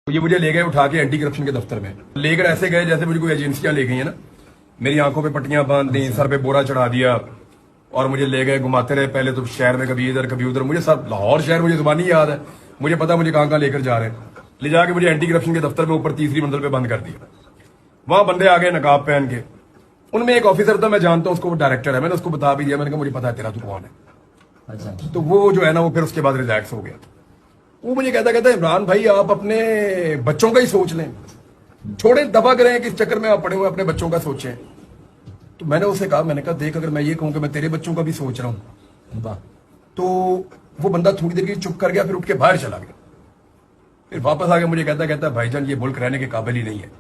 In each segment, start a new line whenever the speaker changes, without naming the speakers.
ये मुझे ले गए उठा के एंटी करप्शन के दफ्तर में, लेकर ऐसे गए जैसे मुझे कोई एजेंसियां ले गई है ना। मेरी आंखों पे पट्टियां बांध दी, सर पे बोरा चढ़ा दिया और मुझे ले गए, घुमाते रहे। पहले तो शहर में कभी इधर कभी उधर, मुझे सब लाहौर शहर मुझे जुबानी याद है, मुझे पता मुझे कहाँ लेकर जा रहे हैं। ले जाके मुझे एंटी करप्शन के दफ्तर में ऊपर तीसरी मंजिल पे बंद कर दिया। वहां बंदे आ गए नकाब पहन के, उनमें एक ऑफिसर था, मैं जानता हूँ उसको, वो डायरेक्टर है। मैंने उसको बता भी दिया, मैंने कहा मुझे पता है तेरा तू कौन है। अच्छा। तो वो जो है ना, वो फिर उसके बाद रिलैक्स हो गया। वो मुझे कहता इमरान भाई आप अपने बच्चों का ही सोच लें, छोड़े दबा करें कि इस चक्कर में आप पड़े हुए, अपने बच्चों का सोचें। तो मैंने उसे कहा, मैंने कहा देख अगर मैं ये कहूं कि मैं तेरे बच्चों का भी सोच रहा हूं, तो वो बंदा थोड़ी देर के लिए चुप कर गया, फिर उठ के बाहर चला गया। फिर वापस आके मुझे कहता भाईजान ये मुल्क रहने के काबिल ही नहीं है,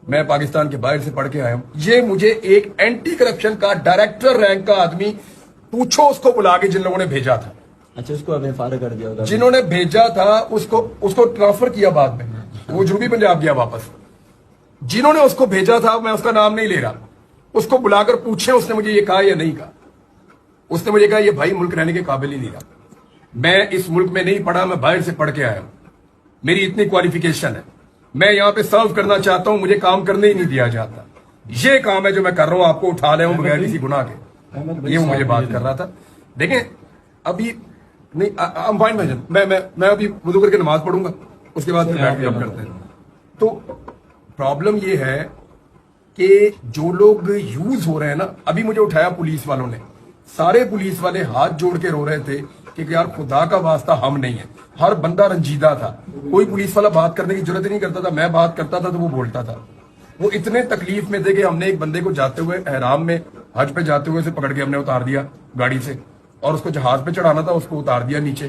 मैं पाकिस्तान के बाहर से पढ़ के आया हूं। ये मुझे एक एंटी करप्शन का डायरेक्टर रैंक का आदमी, पूछो उसको बुला के जिन लोगों ने भेजा था।
अच्छा, उसको अभी फायर कर दिया होगा।
जिन्होंने भेजा था उसको ट्रांसफर किया बाद में, वो जनूबी पंजाब गया वापस। जिन्होंने उसको भेजा था, मैं उसका नाम नहीं ले रहा, उसको बुलाकर पूछे उसने मुझे ये कहा या नहीं कहा। उसने मुझे कहा ये भाई मुल्क रहने के काबिल ही नहीं रहा, मैं इस मुल्क में नहीं पढ़ा, मैं बाहर से पढ़ के आया हूं, मेरी इतनी क्वालिफिकेशन है, मैं यहां पे सर्व करना चाहता हूं, मुझे काम करने ही नहीं दिया जाता। ये काम है जो मैं कर रहा हूं, आपको उठा ले हूं बगैर किसी गुनाह के। ये मुझे बात कर रहा था। देखें अभी नहीं, फाइन भाईजान, मैं अभी वुदू करके नमाज पढ़ूंगा, उसके बाद फिर बैठ के आप करते हैं। तो प्रॉब्लम ये है कि जो लोग यूज हो रहे हैं ना, अभी मुझे उठाया पुलिस वालों ने, सारे पुलिस वाले हाथ जोड़ के रो रहे थे कि यार खुदा का वास्ता हम नहीं है। हर बंदा रंजीदा था, कोई पुलिस वाला बात करने की जरूरत ही नहीं करता था। मैं बात करता था तो वो बोलता था। वो इतने तकलीफ में थे कि हमने एक बंदे को जाते हुए एहराम में हज पे जाते हुए से पकड़ के हमने उतार दिया गाड़ी से, और उसको जहाज पे चढ़ाना था, उसको उतार दिया नीचे।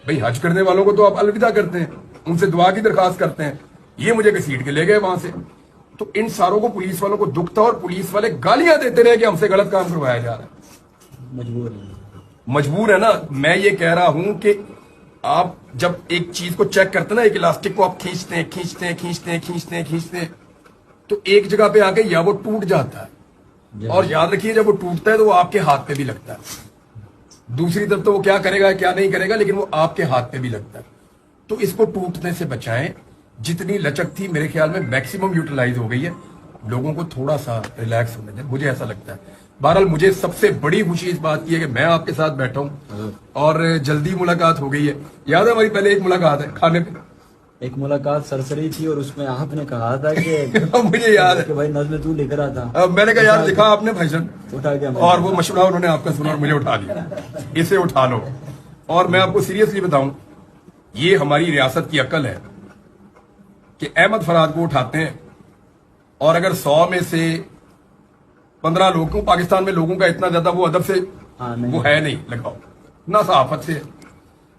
भाई हज करने वालों को तो आप अलविदा करते हैं, उनसे दुआ की दरखास्त करते हैं, ये मुझे घसीट के ले गए वहां से। तो इन सारों को पुलिस वालों को दुख था, और पुलिस वाले गालियां देते रहे कि हमसे गलत काम करवाया जा रहा है। मजबूर है ना। मैं ये कह रहा हूं कि आप जब एक चीज को चेक करते ना, एक इलास्टिक को आप खींचते हैं, तो एक जगह पे आके या वो टूट जाता है, और याद रखिए जब वो टूटता है तो वो आपके हाथ पे भी लगता है। दूसरी तरफ तो वो क्या करेगा क्या नहीं करेगा, लेकिन वो आपके हाथ पे भी लगता है। तो इसको टूटने से बचाएं। जितनी लचक थी मेरे ख्याल में मैक्सिमम यूटिलाइज हो गई है, लोगों को थोड़ा सा रिलैक्स होने दें, मुझे ऐसा लगता है। बहरहाल मुझे सबसे बड़ी खुशी इस बात की है कि मैं आपके साथ बैठा हूं और जल्दी मुलाकात हो गई है। याद है हमारी पहले एक मुलाकात है खाने पे,
एक मुलाकात सरसरी थी, और उसमें आपने कहा था कि
मुझे याद है
कि भाई नज़्म तू लेकर आता।
मैंने कहा यार लिखा आपने भाईजान,
उठा गया,
और वो मशवरा उन्होंने आपका सुना और मुझे उठा दिया, इसे उठा लो। और मैं आपको सीरियसली बताऊं, ये हमारी रियासत की अकल है कि अहमद फराद को उठाते हैं, और अगर 100 में से 15 लोगों, पाकिस्तान में लोगों का इतना ज्यादा वो अदब से वो है नहीं लगाओ ना, सहाफत से।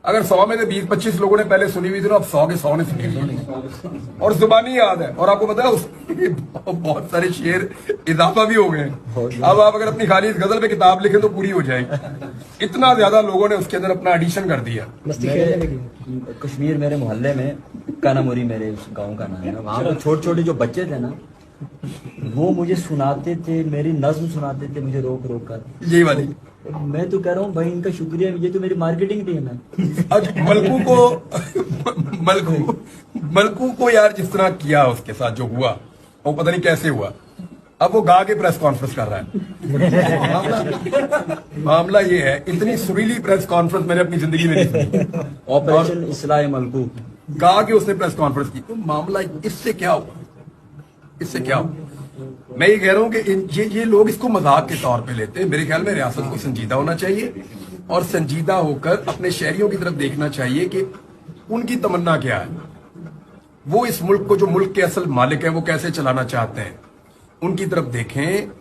अगर 100 में से 20-25 लोगों ने पहले सुनी हुई थी, तो अब 100 के 100 ने सुनी, और जुबानी याद है। और आपको पता है बहुत सारे शेर इजाफा भी हो गए। अब आप अगर अपनी खाली इस गजल पे किताब लिखें तो पूरी हो जाएगी, इतना ज्यादा लोगों ने उसके अंदर अपना एडिशन कर दिया।
कश्मीर मेरे मोहल्ले में कानामुरी, मेरे उस गाँव का नाम है, वहाँ पर छोटे छोटे जो बच्चे थे ना, वो मुझे सुनाते थे, मेरी नज्म सुनाते थे मुझे रोक रोक कर,
यही वाली।
मैं तो कह रहा हूँ भाई इनका शुक्रिया, ये तो मेरी मार्केटिंग टीम है।
आज मलकू को यार जिस तरह किया, उसके साथ जो हुआ वो पता नहीं कैसे हुआ। अब वो गा के प्रेस कॉन्फ्रेंस कर रहा है। मामला ये है, इतनी सुरीली प्रेस कॉन्फ्रेंस मैंने अपनी जिंदगी में नहीं सुनी।
ऑपरेशन इस्लाह मलकू
गा के उसने प्रेस कॉन्फ्रेंस की। तो मामला इससे क्या हुआ, इससे क्या हुआ? मैं ये कह रहा हूं कि ये लोग इसको मजाक के तौर पे लेते हैं। मेरे ख्याल में रियासत को संजीदा होना चाहिए, और संजीदा होकर अपने शहरियों की तरफ देखना चाहिए कि उनकी तमन्ना क्या है। वो इस मुल्क को, जो मुल्क के असल मालिक है, वो कैसे चलाना चाहते हैं, उनकी तरफ देखें,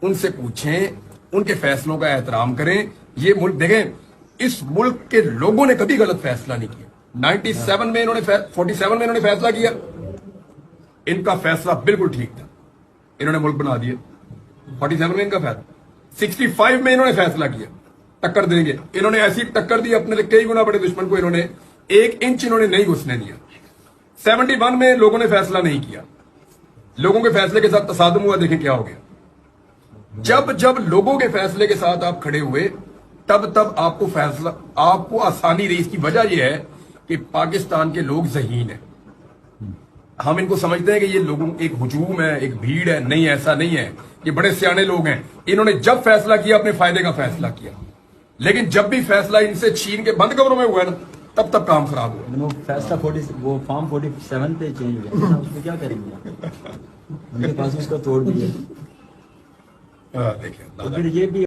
उनसे पूछें, उनके फैसलों का एहतराम करें। ये मुल्क देखें, इस मुल्क के लोगों ने कभी गलत फैसला नहीं किया। 47 में इन्होंने 47 में इन्होंने फैसला किया, इनका फैसला बिल्कुल ठीक था, इन्होंने मुल्क बना दिया। 47 में इनका फैसला, 65 में इन्होंने फैसला किया टक्कर देंगे, इन्होंने ऐसी टक्कर दी अपने कई गुना बड़े दुश्मन को, इन्होंने 1 इंच इन्होंने नहीं घुसने दिया। 71 में लोगों ने फैसला नहीं किया, लोगों के फैसले के साथ तसादुम हुआ, देखें क्या हो गया। जब जब लोगों के फैसले के साथ आप खड़े हुए, तब तब आपको फैसला, आपको आसानी रही। इसकी वजह यह है कि पाकिस्तान के लोग ज़हीन हैं, हम इनको समझते हैं कि ये लोगों एक हुजूम है, एक भीड़ है। नहीं, ऐसा नहीं है। ये बड़े सियाने लोग हैं। इन्होंने जब फैसला किया अपने फायदे का फैसला किया, लेकिन जब भी फैसला इनसे छीन के बंद कमरों में हुआ ना, तब काम खराब हुआ।
वो फैसला 40 वो फॉर्म 47 पे चेंज हो गया, उसमें क्या करेंगे? उनके पास उसका तोड़ भी है।
देखिए
तो फिर ये भी